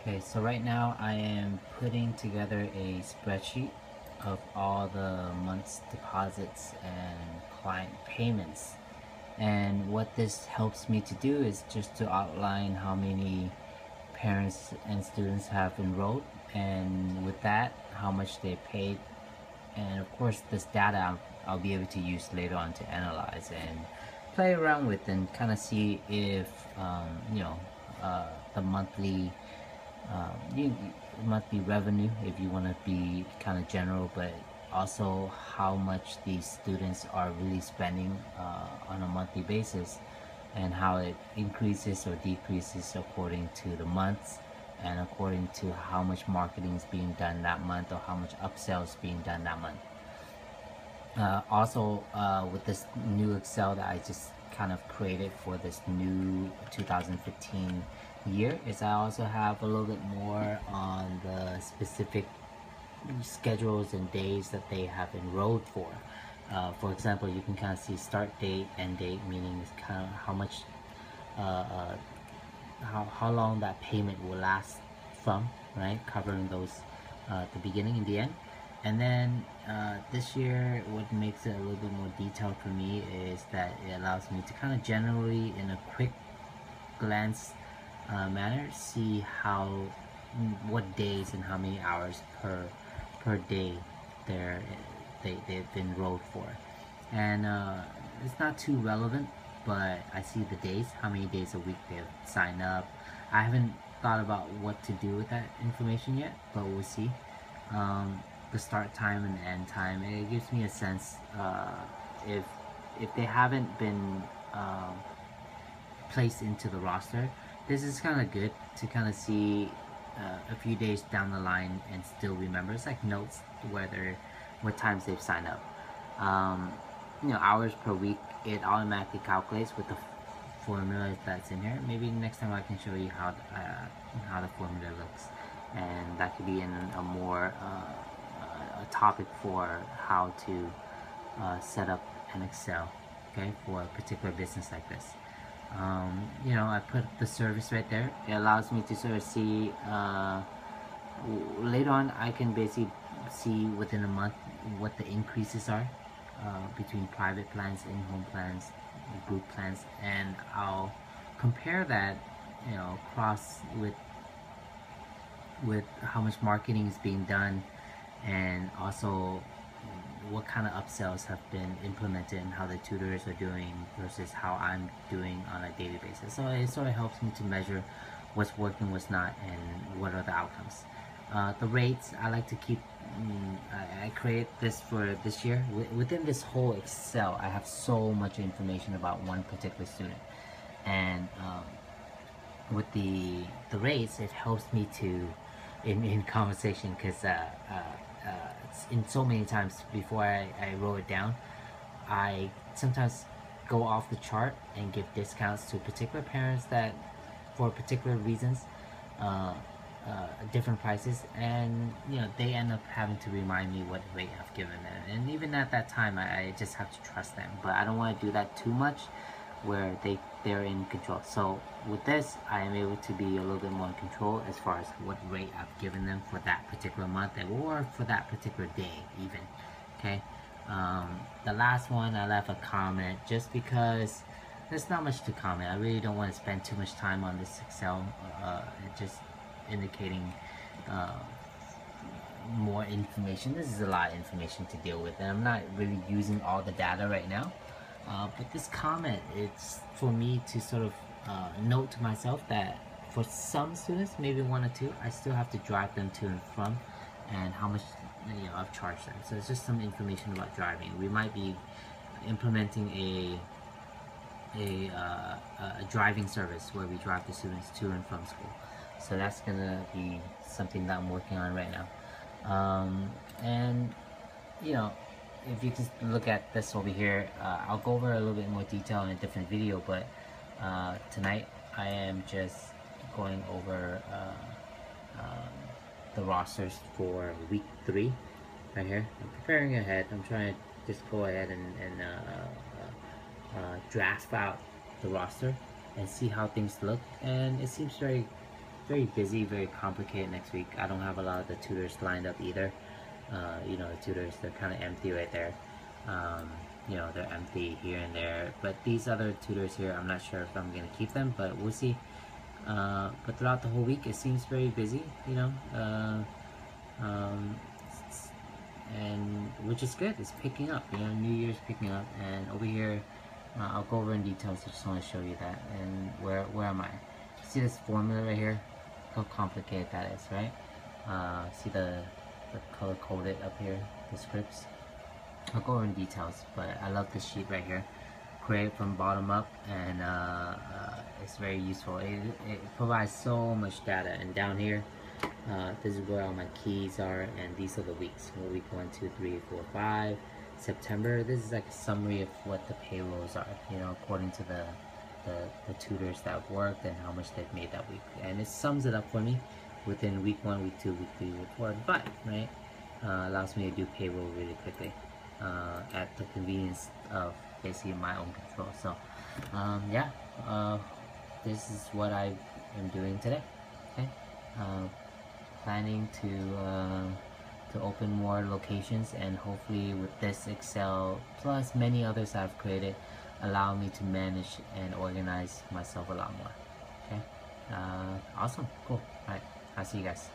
Okay, so right now I am putting together a spreadsheet of all the month's deposits and client payments. And what this helps me to do is just to outline how many parents and students have enrolled, and with that, how much they paid. And of course, this data I'll be able to use later on to analyze and play around with and kind of see if, the monthly revenue, if you want to be kind of general, but also how much these students are really spending on a monthly basis, and how it increases or decreases according to the months and according to how much marketing is being done that month or how much upsell is being done that month. Also, with this new Excel that I just kind of created for this new 2015 year, is I also have a little bit more on the specific schedules and days that they have enrolled for. For example, you can kind of see start date, end date, meaning kind of how much, how long that payment will last from, right? Covering those the beginning and the end. And then this year, what makes it a little bit more detailed for me is that it allows me to kind of generally, in a quick glance manner, see what days and how many hours per day they've enrolled for. And it's not too relevant, but I see the days, how many days a week they've signed up. I haven't thought about what to do with that information yet, but we'll see. The start time and end time, it gives me a sense if they haven't been placed into the roster. This is kind of good to kind of see a few days down the line and still remember. It's like notes what times they've signed up. Hours per week, it automatically calculates with the formula that's in here. Maybe next time I can show you how the formula looks, and that could be in a more a topic for how to set up an Excel, okay, for a particular business like this. I put the service right there. It allows me to sort of see later on. I can basically see within a month what the increases are between private plans, in-home plans, group plans, and I'll compare that, across with how much marketing is being done, and also what kind of upsells have been implemented and how the tutors are doing versus how I'm doing on a daily basis. So it sort of helps me to measure what's working, what's not, and what are the outcomes. The rates, I like to keep, I create this for this year. Within this whole Excel, I have so much information about one particular student. And with the rates, it helps me to, in conversation, because in so many times before I wrote it down, I sometimes go off the chart and give discounts to particular parents that, for particular reasons, different prices, and they end up having to remind me what rate I've given them, and even at that time I just have to trust them, but I don't want to do that too much where they're in control. So with this, I am able to be a little bit more in control as far as what rate I've given them for that particular month or for that particular day even. Okay. The last one, I left a comment just because there's not much to comment. I really don't want to spend too much time on this Excel, just indicating more information. This is a lot of information to deal with, and I'm not really using all the data right now. But this comment, it's for me to sort of note to myself that for some students, maybe one or two, I still have to drive them to and from, and how much I've charged them. So it's just some information about driving. We might be implementing a driving service where we drive the students to and from school. So that's gonna be something that I'm working on right now. And if you just look at this over here, I'll go over a little bit more detail in a different video, but tonight I am just going over the rosters for week 3 right here. I'm preparing ahead. I'm trying to just go ahead and draft out the roster and see how things look, and it seems very very busy, very complicated next week. I don't have a lot of the tutors lined up either. You know, the tutors, they're kind of empty right there. You know, they're empty here and there. But these other tutors here, I'm not sure if I'm going to keep them, but we'll see. But throughout the whole week, it seems very busy, you know. Um, and which is good. It's picking up, you know. New Year's picking up, and over here, I'll go over in details. I just want to show you that. And where am I? See this formula right here? How complicated that is, right? See the color coded up here, the scripts. I'll go over in details, but I love this sheet right here. Create from bottom up, and it's very useful. It provides so much data, and down here, this is where all my keys are, and these are the weeks. Week 1, 2, 3, 4, 5. September. This is like a summary of what the payrolls are, you know, according to the tutors that have worked and how much they've made that week, and it sums it up for me within week 1, week 2, week 3, week 4, and 5. Right, allows me to do payroll really quickly at the convenience of basically my own control. So yeah, this is what I am doing today. Okay, planning to open more locations, and hopefully with this Excel plus many others I've created, allow me to manage and organize myself a lot more. Okay, awesome, cool. All right, I'll see you guys.